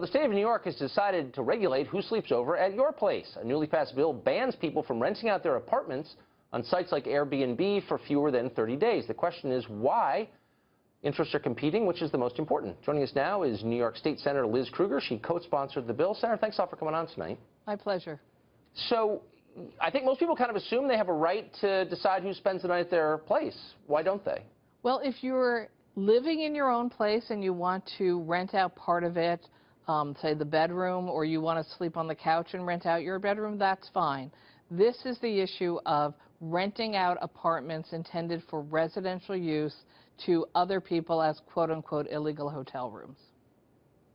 the state of New York has decided to regulate who sleeps over at your place. A newly passed bill bans people from renting out their apartments on sites like Airbnb for fewer than 30 days. The question is why interests are competing, which is the most important. Joining us now is New York State Senator Liz Krueger. She co-sponsored the bill. Senator, thanks all for coming on tonight. My pleasure. So I think most people kind of assume they have a right to decide who spends the night at their place. Why don't they? Well, if you're living in your own place and you want to rent out part of it, say the bedroom, or you want to sleep on the couch and rent out your bedroom, that's fine. This is the issue of renting out apartments intended for residential use to other people as quote-unquote illegal hotel rooms.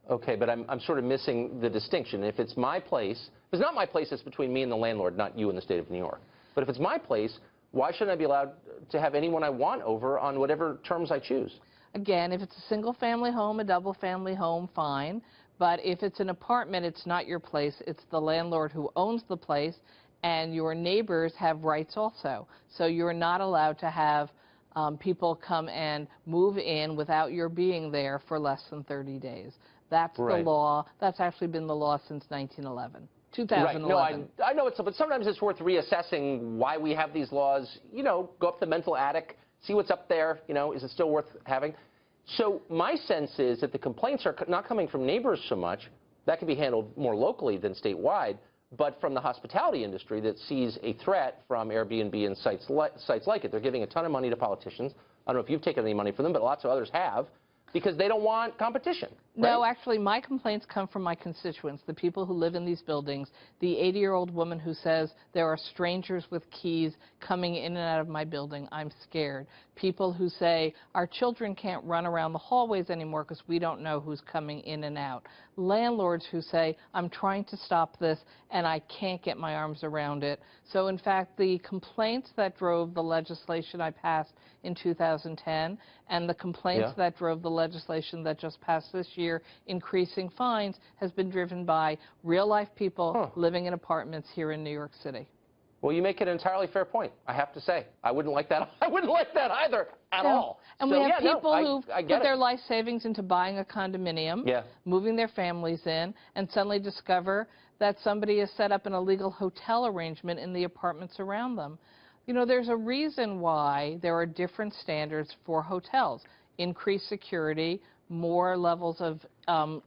Okay, but I'm sort of missing the distinction. If it's my place, if it's not my place, it's between me and the landlord, not you in the state of New York. But if it's my place, why shouldn't I be allowed to have anyone I want over on whatever terms I choose? Again, if it's a single-family home, a double-family home, fine. But if it's an apartment, it's not your place. It's the landlord who owns the place, and your neighbors have rights also. So you're not allowed to have people come and move in without your being there for less than 30 days. That's the law. That's actually been the law since 2011. Right. No, I know it's, but sometimes it's worth reassessing why we have these laws. You know, go up the mental attic, see what's up there. You know, is it still worth having? So my sense is that the complaints are not coming from neighbors so much. That can be handled more locally than statewide, but from the hospitality industry that sees a threat from Airbnb and sites like it. They're giving a ton of money to politicians. I don't know if you've taken any money from them, but lots of others have, because they don't want competition. Right? No, actually, my complaints come from my constituents, the people who live in these buildings, the 80-year-old woman who says there are strangers with keys coming in and out of my building. I'm scared. People who say our children can't run around the hallways anymore because we don't know who's coming in and out. Landlords who say I'm trying to stop this and I can't get my arms around it. So, in fact, the complaints that drove the legislation I passed in 2010 and the complaints that drove the legislation that just passed this year, increasing fines, has been driven by real-life people living in apartments here in New York City. Well, you make an entirely fair point, I have to say. I wouldn't like that. I wouldn't like that either at all. And so, we have people who put their life savings into buying a condominium, moving their families in, and suddenly discover that somebody has set up an illegal hotel arrangement in the apartments around them. You know, there's a reason why there are different standards for hotels. Increased security, more levels of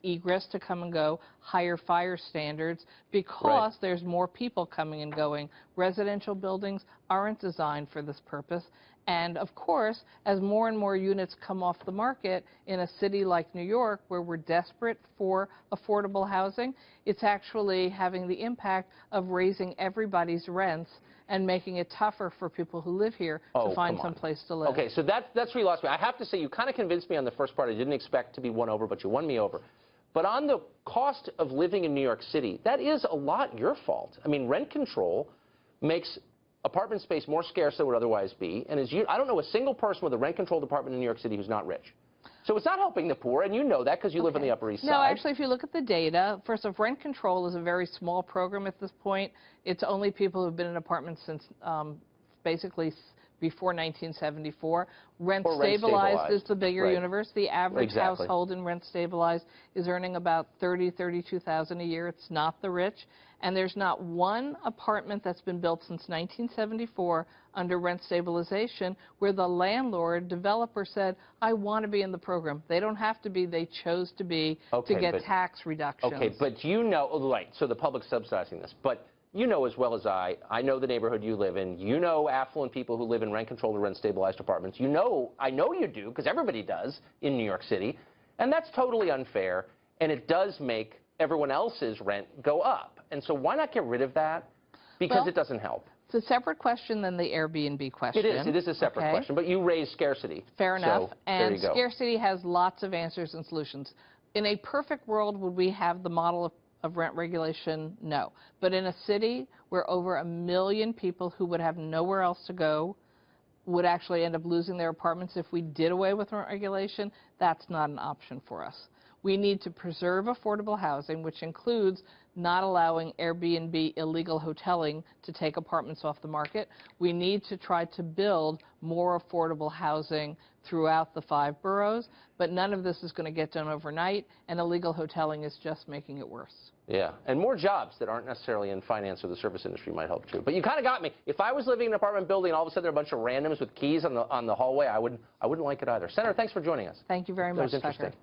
egress to come and go, higher fire standards, because there's more people coming and going. Residential buildings aren't designed for this purpose. And, of course, as more and more units come off the market in a city like New York, where we're desperate for affordable housing, it's actually having the impact of raising everybody's rents and making it tougher for people who live here to find some place to live. Okay, so that's where you lost me. I have to say, you kind of convinced me on the first part. I didn't expect to be won over, but you won me over. But on the cost of living in New York City, that is a lot your fault. I mean, rent control makes apartment space more scarce than it would otherwise be. And I don't know a single person with a rent-controlled apartment in New York City who's not rich. So it's not helping the poor, and you know that because you live on the Upper East Side. No, actually, if you look at the data, first off, rent control is a very small program at this point. It's only people who've been in apartments since basically before 1974. Rent stabilized is the bigger universe. The average household in rent stabilized is earning about $32,000 a year. It's not the rich. And there's not one apartment that's been built since 1974 under rent stabilization where the landlord, developer said, I want to be in the program. They don't have to be. They chose to be to get tax reductions. Okay, but you know, so the public's subsidizing this. But you know as well as I know the neighborhood you live in. You know affluent people who live in rent-controlled or rent-stabilized apartments. You know, I know you do, because everybody does in New York City. And that's totally unfair, and it does make everyone else's rent go up. And so why not get rid of that? Because it doesn't help. It's a separate question than the Airbnb question. It is a separate question, but you raise scarcity. Fair enough, so, and scarcity has lots of answers and solutions. In a perfect world, would we have the model of rent regulation? No. But in a city where over 1 million people who would have nowhere else to go would actually end up losing their apartments if we did away with rent regulation, that's not an option for us. We need to preserve affordable housing, which includes not allowing Airbnb illegal hoteling to take apartments off the market. We need to try to build more affordable housing throughout the 5 boroughs, but none of this is going to get done overnight, and illegal hoteling is just making it worse. Yeah, and more jobs that aren't necessarily in finance or the service industry might help too. But you kind of got me. If I was living in an apartment building and all of a sudden there are a bunch of randoms with keys on the hallway, I wouldn't like it either. Senator, thanks for joining us. Thank you very much, That was interesting. Tucker.